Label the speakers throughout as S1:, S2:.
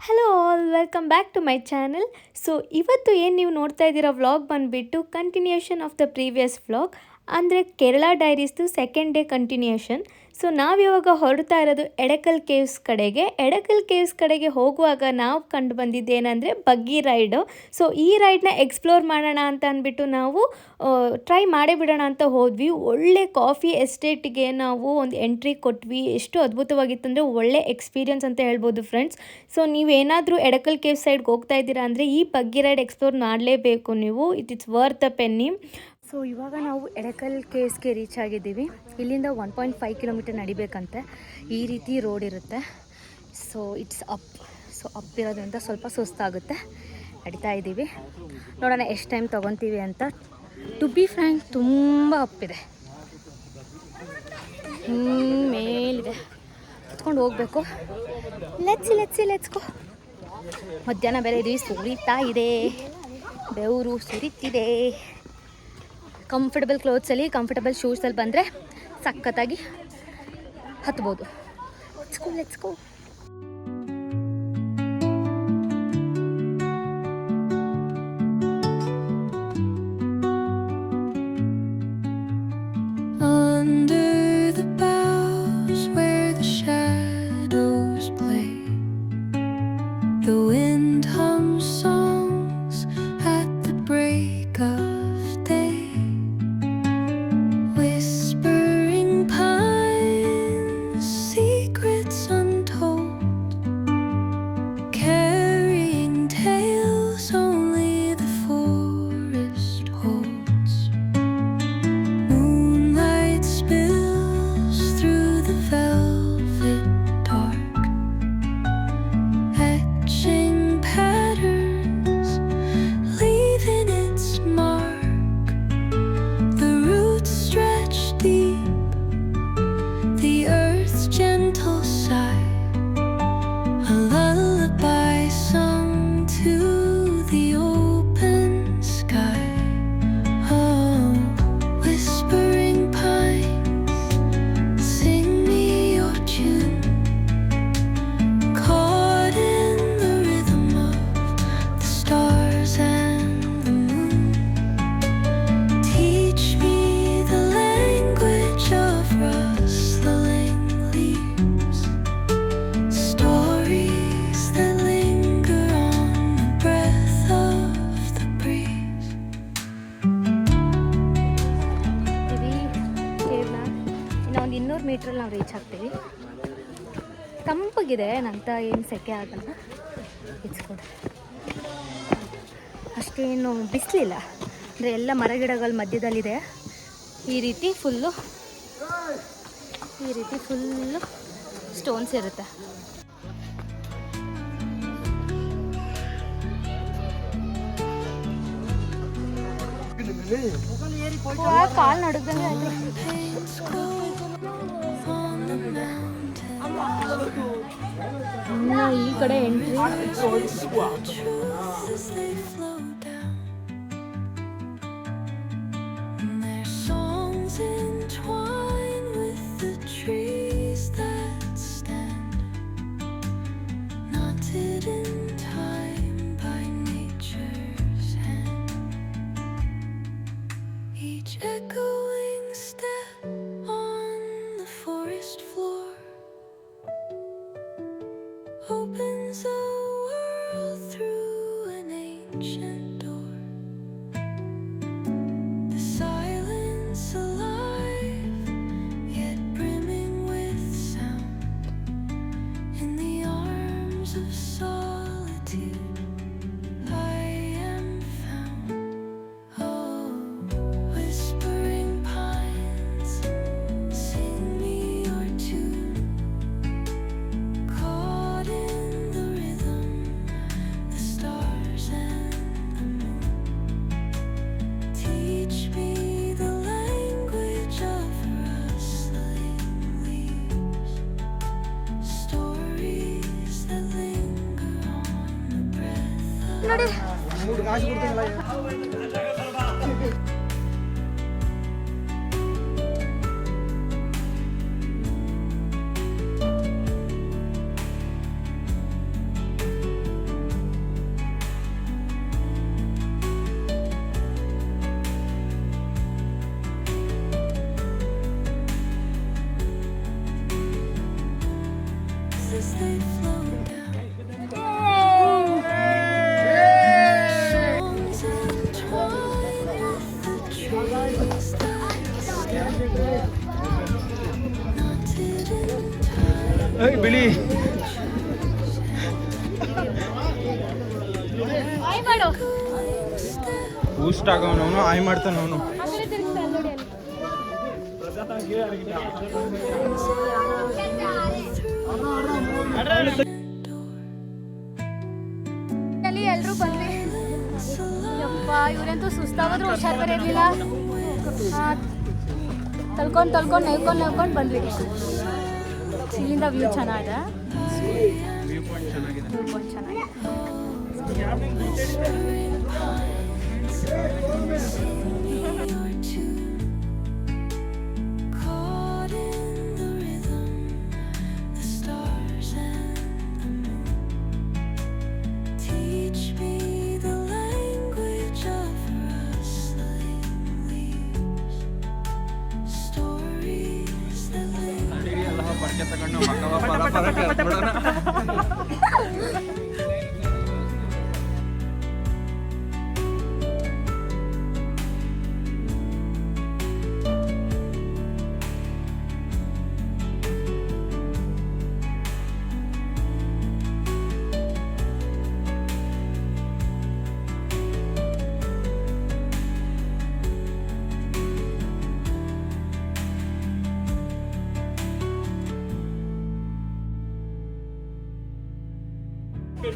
S1: Hello all welcome back to my channel. So ಇವತ್ತು ಏನು ನೀವು ನೋಡ್ತಾ ಇದ್ದೀರಾ ವ್ಲಾಗ್ ಬಂದುಬಿಟ್ಟು continuation of the previous vlog, ಅಂದರೆ ಕೇರಳ ಡೈರೀಸ್ದು ಸೆಕೆಂಡ್ ಡೇ ಕಂಟಿನ್ಯೂಷನ್. ಸೊ ನಾವು ಇವಾಗ ಹೊರಡ್ತಾ ಇರೋದು ಎಡಕಲ್ ಕೇವ್ಸ್ ಕಡೆಗೆ. ಎಡಕಲ್ ಕೇವ್ಸ್ ಕಡೆಗೆ ಹೋಗುವಾಗ ನಾವು ಕಂಡು ಬಂದಿದ್ದೇನೆಂದರೆ ಬಗ್ಗಿ ರೈಡು. ಸೊ ಈ ರೈಡ್ನ ಎಕ್ಸ್ಪ್ಲೋರ್ ಮಾಡೋಣ ಅಂತ ಅಂದ್ಬಿಟ್ಟು ನಾವು ಟ್ರೈ ಮಾಡೇ ಬಿಡೋಣ ಅಂತ ಹೋದ್ವಿ. ಒಳ್ಳೆ ಕಾಫಿ ಎಸ್ಟೇಟಿಗೆ ನಾವು ಒಂದು ಎಂಟ್ರಿ ಕೊಟ್ವಿ. ಎಷ್ಟು ಅದ್ಭುತವಾಗಿತ್ತು ಅಂದರೆ ಒಳ್ಳೆ ಎಕ್ಸ್ಪೀರಿಯನ್ಸ್ ಅಂತ ಹೇಳ್ಬೋದು ಫ್ರೆಂಡ್ಸ್. ಸೊ ನೀವೇನಾದರೂ ಎಡಕಲ್ ಕೇವ್ ಸೈಡ್ಗೆ ಹೋಗ್ತಾ ಇದ್ದೀರಾ ಅಂದರೆ ಈ ಬಗ್ಗಿ ರೈಡ್ ಎಕ್ಸ್ಪ್ಲೋರ್ ಮಾಡಲೇಬೇಕು ನೀವು. It's worth the penny. So ಇವಾಗ ನಾವು ಎಡಕಲ್ ಕೇವ್ಸ್ಗೆ ರೀಚ್ ಆಗಿದ್ದೀವಿ. ಇಲ್ಲಿಂದ 1.5 ಕಿಲೋಮೀಟರ್ ನಡಿಬೇಕಂತೆ. ಈ ರೀತಿ ರೋಡ್ ಇರುತ್ತೆ. So it's up. So up ಇರೋದ್ರಿಂದ ಸ್ವಲ್ಪ ಸುಸ್ತಾಗುತ್ತೆ. ನಡಿತಾ ಇದ್ದೀವಿ, ನೋಡೋಣ ಎಷ್ಟು ಟೈಮ್ ತೊಗೊತೀವಿ ಅಂತ. ಟು ಬಿ ಫ್ರ್ಯಾಂಕ್ ತುಂಬ ಅಪ್ಪಿದೆ, ಮೇಲಿದೆ, ಹತ್ಕೊಂಡು ಹೋಗಬೇಕು. Let's go. ಮಧ್ಯಾಹ್ನ ಬೇರೆ ಇದೀವಿ, ಸುರಿತಾ ಇದೆ, ಬೆವರು ಸುರಿತಿದೆ. ಕಂಫರ್ಟಬಲ್ ಕ್ಲೋತ್ಸಲ್ಲಿ, ಕಂಫರ್ಟಬಲ್ ಶೂಸಲ್ಲಿ ಬಂದರೆ ಸಖತ್ತಾಗಿ ಹತ್ಬೋದು. Let's go. ಮೀಟ್ರಲ್ಲಿ ನಾವು ರೀಚ್ ಆಗ್ತೀವಿ. ತಂಪಾಗಿದೆ, ನಂತ ಏನು ಸೆಕೆ ಆಗಲ್ಲ. ಇಟ್ಸ್ಕೊಡ ಅಷ್ಟೇನು ಬಿಸಿಲಿಲ್ಲ, ಅಂದರೆ ಎಲ್ಲ ಮರಗಿಡಗಳ ಮಧ್ಯದಲ್ಲಿದೆ. ಈ ರೀತಿ ಫುಲ್ಲು ಸ್ಟೋನ್ಸ್ ಇರುತ್ತೆ. ಕಾಲು ನಡುಗಂಗೆ ಇನ್ನು ಈ ಕಡೆ entry.
S2: Opens a world through an ancient door. The silence alive, yet brimming with sound. In the arms of solitude, I am found. Oh, whispering pines, sing me your tune.
S1: ನೋಡಿ
S3: ಬಿಳಿ ಬೂಸ್ಟ್ ಆಗವನವನು ಆಯ್ ಮಾಡ್ತಾನವನು.
S1: ಎಲ್ರು ಬಂದ್ವಿ. ಯಪ್ಪ ಇವರಂತೂ ಸುಸ್ತಾಗೋದ್ರು ಹುಷಾರ್ ಬೇರೆ ಇರ್ಲಿಲ್ಲ. ತಳ್ಕೊಂಡು ನವ್ಕೊಂಡು ಬಂದ್ವಿ. ಇಲ್ಲಿಂದ ವ್ಯೂ ಚೆನ್ನಾಗಿದೆ. ವ್ಯೂ ಪಾಯಿಂಟ್ ಚೆನ್ನಾಗಿದೆ.
S3: ತಗೊಂಡು ಮಕ್ಕವ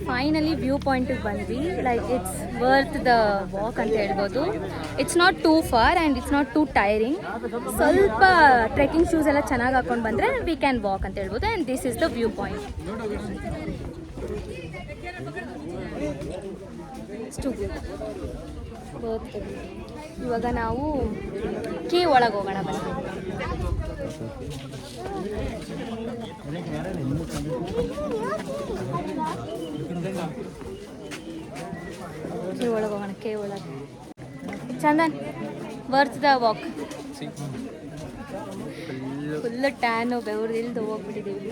S1: ಫೈನಲಿ ವ್ಯೂ ಪಾಯಿಂಟಿಗೆ ಬಂದ್ವಿ. Like it's worth the walk ಅಂತ ಹೇಳ್ಬೋದು. It's not two for and it's not two tiring. ಸ್ವಲ್ಪ ಟ್ರೆಕ್ಕಿಂಗ್ ಶೂಸ್ ಎಲ್ಲ ಚೆನ್ನಾಗಿ ಹಾಕೊಂಡು ಬಂದರೆ ವಿ ಕ್ಯಾನ್ ವಾಕ್ ಅಂತ ಹೇಳ್ಬೋದು. And this is the view point. ಇವಾಗ ನಾವು ಕೇವ್ ಒಳಗೆ ಹೋಗೋಣ ಬನ್ನಿ. ಕೇವ್ ಒಳಗೆ ಹೋಗೋಣ. ಕೇವ್ ಒಳಗೆ Chandan worth the walk. Full ಟ್ಯಾನು ಬೆವರ್ದಿಲ್ದು ಹೋಗ್ಬಿಟ್ಟಿದ್ದೀವಿ.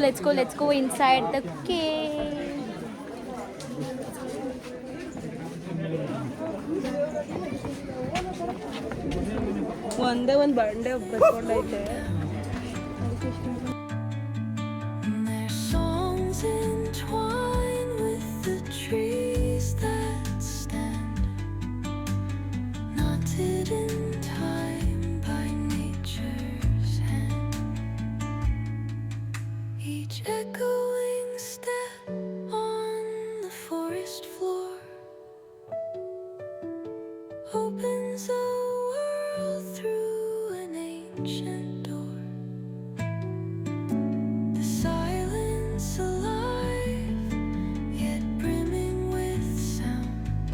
S1: Let's go inside the cave.
S4: ಒಂದೇ ಒಂದು ಬಂಡೆ ಬರ್ಕೊಂಡೈತೆ.
S2: Opens a world through an ancient door. The silence alive, yet brimming with sound.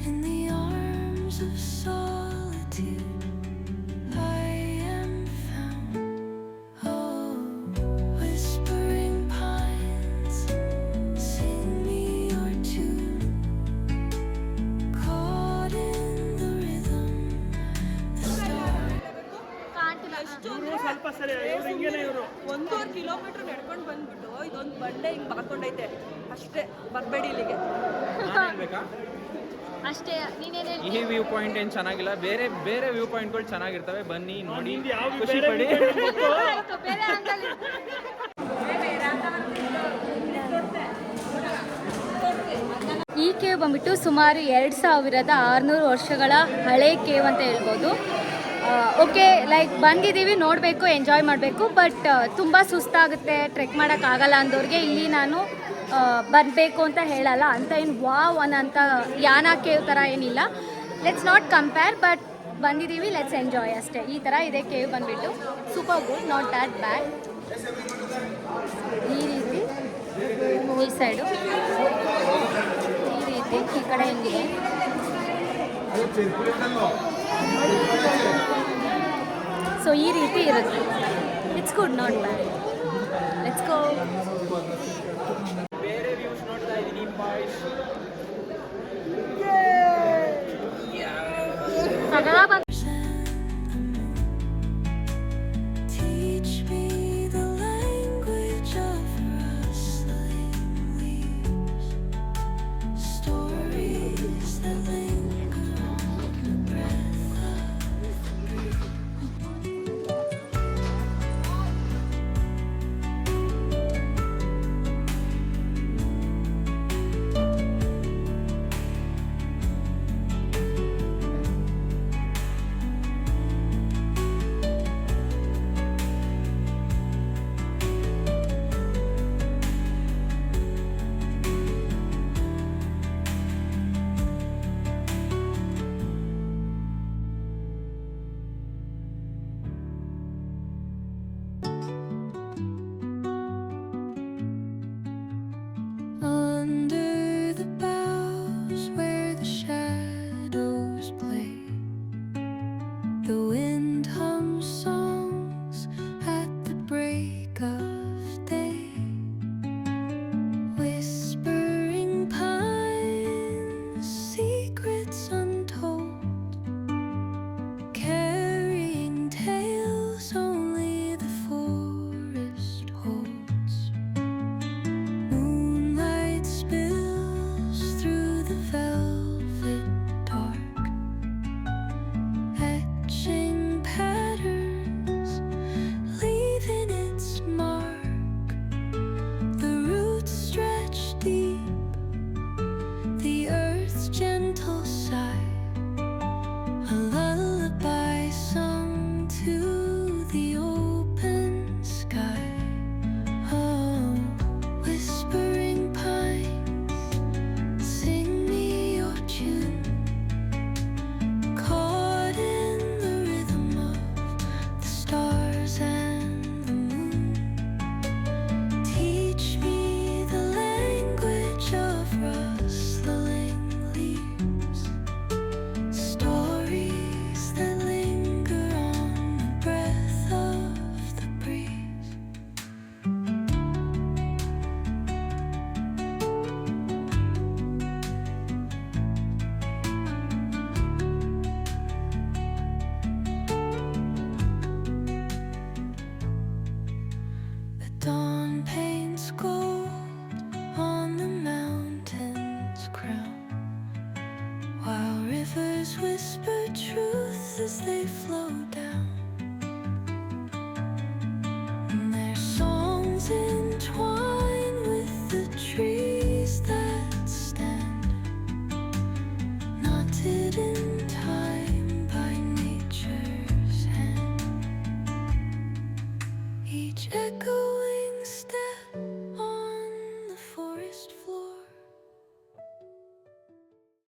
S2: In the arms of solitude, I am found. Oh, whispering pines, sing me your tune.
S4: ಸ್ವಲ್ಪ ಸರಿ ಇವರು 1.5 kilometre ನಡ್ಕೊಂಡು ಬಂದ್ಬಿಟ್ಟು ಇದೊಂದು ಬಂಡೆ ಹಿಂಗೆ ಬಾಕೊಂಡೈತೆ. ಅಷ್ಟೇ, ಬರಬೇಡಿ ಇಲ್ಲಿಗೆ
S1: ಅಷ್ಟೇ.
S3: ಈ ವ್ಯೂ ಪಾಯಿಂಟ್ ಏನು ಚೆನ್ನಾಗಿಲ್ಲ, ಬೇರೆ ಬೇರೆ ವ್ಯೂ ಪಾಯಿಂಟ್ಗಳು ಚೆನ್ನಾಗಿರ್ತವೆ. ಬನ್ನಿ ನೋಡಿ, ಖುಷಿ ಪಡಿ.
S1: ಈ ಕೇವ್ ಬಂದ್ಬಿಟ್ಟು ಸುಮಾರು 2600 ವರ್ಷಗಳ ಹಳೆ ಕೇವ್ ಅಂತ ಹೇಳ್ಬೋದು. ಓಕೆ, ಲೈಕ್ ಬಂದಿದ್ದೀವಿ, ನೋಡಬೇಕು, ಎಂಜಾಯ್ ಮಾಡಬೇಕು. ಬಟ್ ತುಂಬ ಸುಸ್ತಾಗುತ್ತೆ, ಟ್ರೆಕ್ ಮಾಡೋಕ್ಕಾಗಲ್ಲ ಅಂದವ್ರಿಗೆ ಇಲ್ಲಿ ನಾನು ಬರಬೇಕು ಅಂತ ಹೇಳಲ್ಲ. ಅಂತ ಏನು ವಾವ್ ಅನ್ನೋಂಥ ಯಾನ ಕೇವ್ ಥರ ಏನಿಲ್ಲ. ಲೆಟ್ಸ್ ನಾಟ್ ಕಂಪೇರ್, ಬಟ್ ಬಂದಿದ್ದೀವಿ, ಲೆಟ್ಸ್ ಎಂಜಾಯ್ ಅಷ್ಟೇ. ಈ ಥರ ಇದೆ ಕೇವ್ ಬಂದುಬಿಟ್ಟು. ಸೂಪರ್ ಗುಡ್, ನಾಟ್ ದ್ಯಾಟ್ ಬ್ಯಾಡ್. ಈ ರೀತಿ ಈ ಸೈಡು, ಈ ರೀತಿ ಈ ಕಡೆ ಹೆಂಗಿದೆ. ಸೊ ಈ ರೀತಿ ಇರುತ್ತೆ. It's good, not bad. Let's go.
S3: ಬೇರೆ ವ್ಯೂಸ್ ನೋಡ್ತಾ ಇದ್ದೀನಿ.
S2: Teach me the language of rustling leaves, stories that linger on the breath of they flow down. And their songs entwine with the trees that stand, knotted in time by nature's hand. Each echo